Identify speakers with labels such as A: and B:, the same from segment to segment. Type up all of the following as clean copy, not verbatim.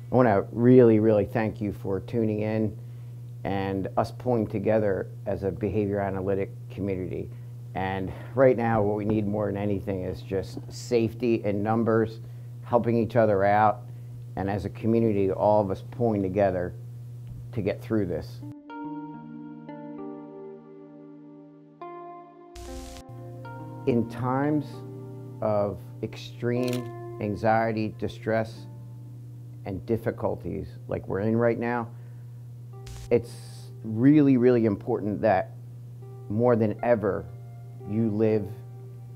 A: I want to really thank you for tuning in and us pulling together as a behavior analytic community. And right now, what we need more than anything is just safety in numbers, helping each other out, and as a community, all of us pulling together to get through this. In times of extreme anxiety, distress, and difficulties like we're in right now, it's really important that more than ever you live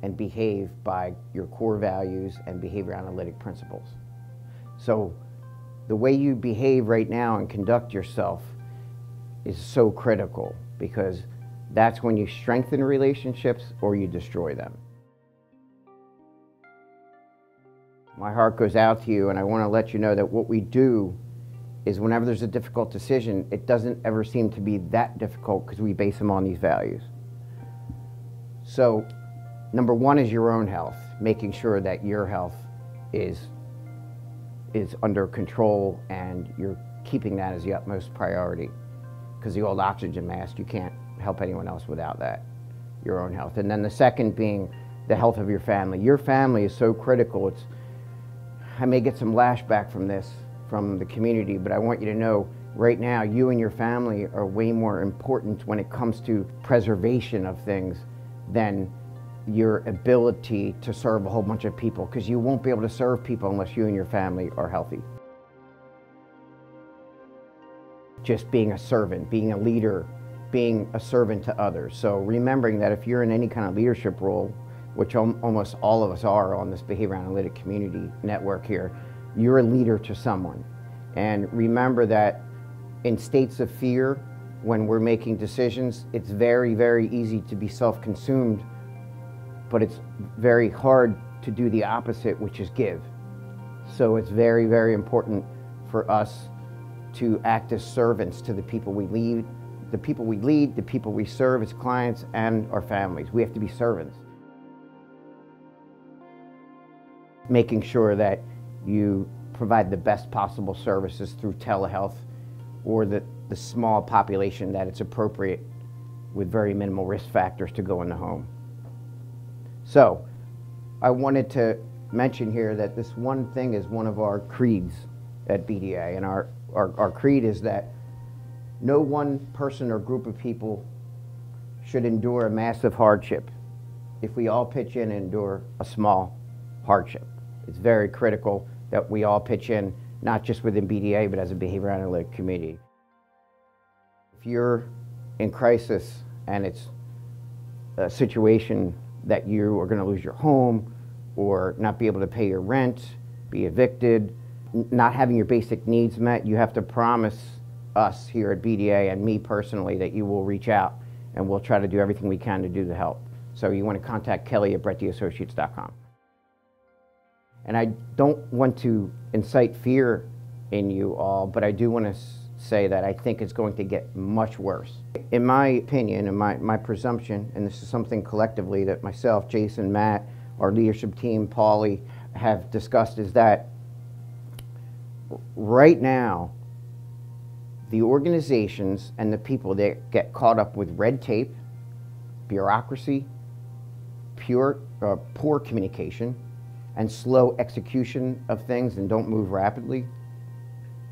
A: and behave by your core values and behavior analytic principles. So the way you behave right now and conduct yourself is so critical, because that's when you strengthen relationships or you destroy them. My heart goes out to you, and I want to let you know that what we do is whenever there's a difficult decision, it doesn't ever seem to be that difficult because we base them on these values. So, number one is your own health, making sure that your health is under control and you're keeping that as the utmost priority. Because the old oxygen mask, you can't help anyone else without that, your own health. And then the second being the health of your family. Your family is so critical. I may get some lashback from this, from the community, but I want you to know right now you and your family are way more important when it comes to preservation of things than your ability to serve a whole bunch of people, because you won't be able to serve people unless you and your family are healthy. Just being a servant, being a leader, being a servant to others. So remembering that if you're in any kind of leadership role, which almost all of us are on this behavior analytic community network here, you're a leader to someone. And remember that in states of fear, when we're making decisions, it's very easy to be self-consumed, but it's very hard to do the opposite, which is give. So it's very important for us to act as servants to the people we lead, the people we serve as clients, and our families. We have to be servants. Making sure that you provide the best possible services through telehealth or the small population that it's appropriate with very minimal risk factors to go in the home. So I wanted to mention here that this one thing is one of our creeds at BDA, and our creed is that no one person or group of people should endure a massive hardship if we all pitch in and endure a small hardship. It's very critical that we all pitch in, not just within BDA, but as a behavior analytic community. If you're in crisis and it's a situation that you are going to lose your home or not be able to pay your rent, be evicted, not having your basic needs met, you have to promise us here at BDA and me personally that you will reach out and we'll try to do everything we can to do the help. So you want to contact Kelly at BretTassociates.com. And I don't want to incite fear in you all, but I do want to say that I think it's going to get much worse. In my opinion and my presumption, and this is something collectively that myself, Jason, Matt, our leadership team, Paulie, have discussed, is that right now, the organizations and the people that get caught up with red tape, bureaucracy, poor communication, and slow execution of things and don't move rapidly,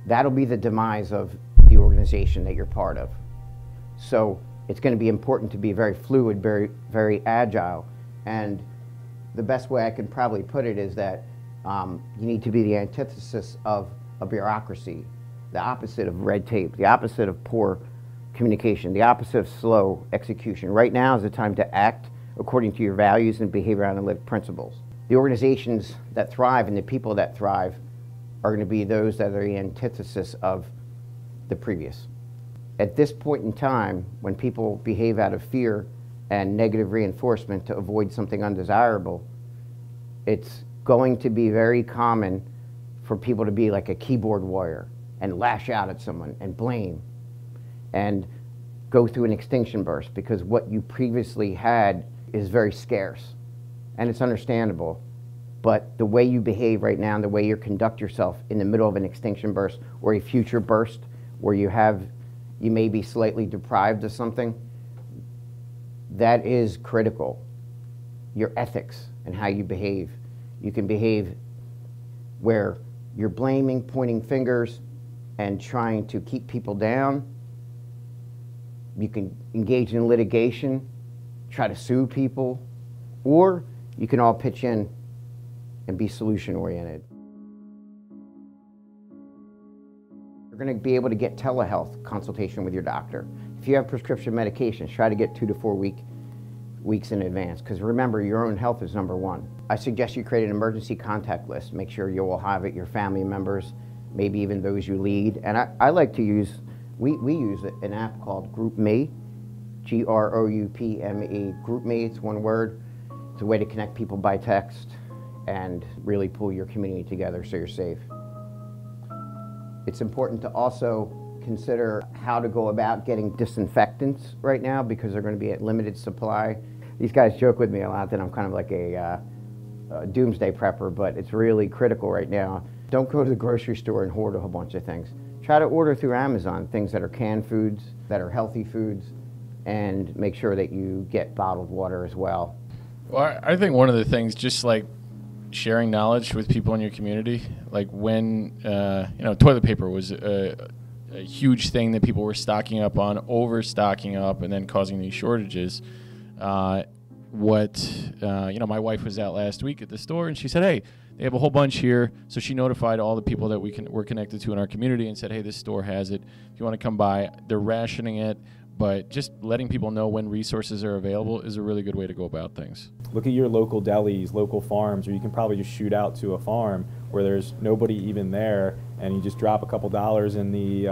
A: that'll be the demise of the organization that you're part of. So it's going to be important to be very fluid, very agile. And the best way I can probably put it is that you need to be the antithesis of a bureaucracy, the opposite of red tape, the opposite of poor communication, the opposite of slow execution. Right now is the time to act according to your values and behavior analytic principles. The organizations that thrive and the people that thrive are going to be those that are the antithesis of the previous. At this point in time, when people behave out of fear and negative reinforcement to avoid something undesirable, it's going to be very common for people to be like a keyboard warrior and lash out at someone and blame and go through an extinction burst, because what you previously had is very scarce. And it's understandable. But the way you behave right now and the way you conduct yourself in the middle of an extinction burst or a future burst where you may be slightly deprived of something, that is critical. Your ethics and how you behave. You can behave where you're blaming, pointing fingers, and trying to keep people down. You can engage in litigation, try to sue people, or you can all pitch in and be solution-oriented. You're going to be able to get telehealth consultation with your doctor. If you have prescription medications, try to get 2 to 4 weeks in advance, because remember, your own health is number one. I suggest you create an emergency contact list. Make sure you will have it, your family members, maybe even those you lead. And I like to use, we use an app called GroupMe, G-R-O-U-P-M-E, GroupMe, it's one word. It's a way to connect people by text and really pull your community together so you're safe. It's important to also consider how to go about getting disinfectants right now, because they're going to be at limited supply. These guys joke with me a lot that I'm kind of like a doomsday prepper, but it's really critical right now. Don't go to the grocery store and hoard a whole bunch of things. Try to order through Amazon things that are canned foods, that are healthy foods, and make sure that you get bottled water as well.
B: Well, I think one of the things, just like sharing knowledge with people in your community, like when, toilet paper was a huge thing that people were stocking up on, overstocking up, and then causing these shortages. My wife was out last week at the store, and she said, hey, they have a whole bunch here. So she notified all the people that we're connected to in our community and said, hey, this store has it. If you want to come by, they're rationing it. But just letting people know when resources are available is a really good way to go about things.
C: Look at your local delis, local farms, or you can probably just shoot out to a farm where there's nobody even there, and you just drop a couple dollars in the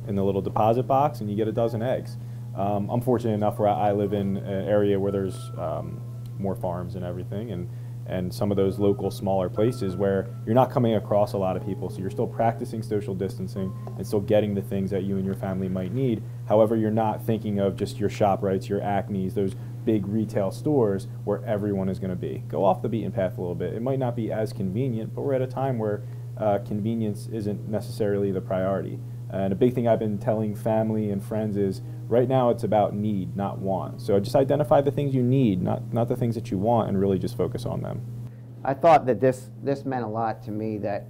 C: little deposit box, and you get a dozen eggs. I'm fortunate enough where I live in an area where there's more farms and everything, and some of those local smaller places where you're not coming across a lot of people, so you're still practicing social distancing and still getting the things that you and your family might need. However, you're not thinking of just your ShopRites, your Acmes, those big retail stores where everyone is going to be. Go off the beaten path a little bit. It might not be as convenient, but we're at a time where convenience isn't necessarily the priority. And a big thing I've been telling family and friends is right now it's about need, not want. So just identify the things you need, not the things that you want, and really just focus on them.
A: I thought that this meant a lot to me, that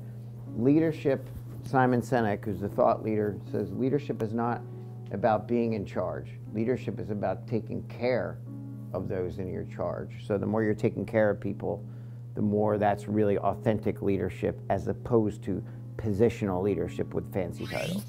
A: leadership, Simon Sinek, who's the thought leader, says leadership is not about being in charge. Leadership is about taking care of those in your charge. So the more you're taking care of people, the more that's really authentic leadership, as opposed to positional leadership with fancy titles.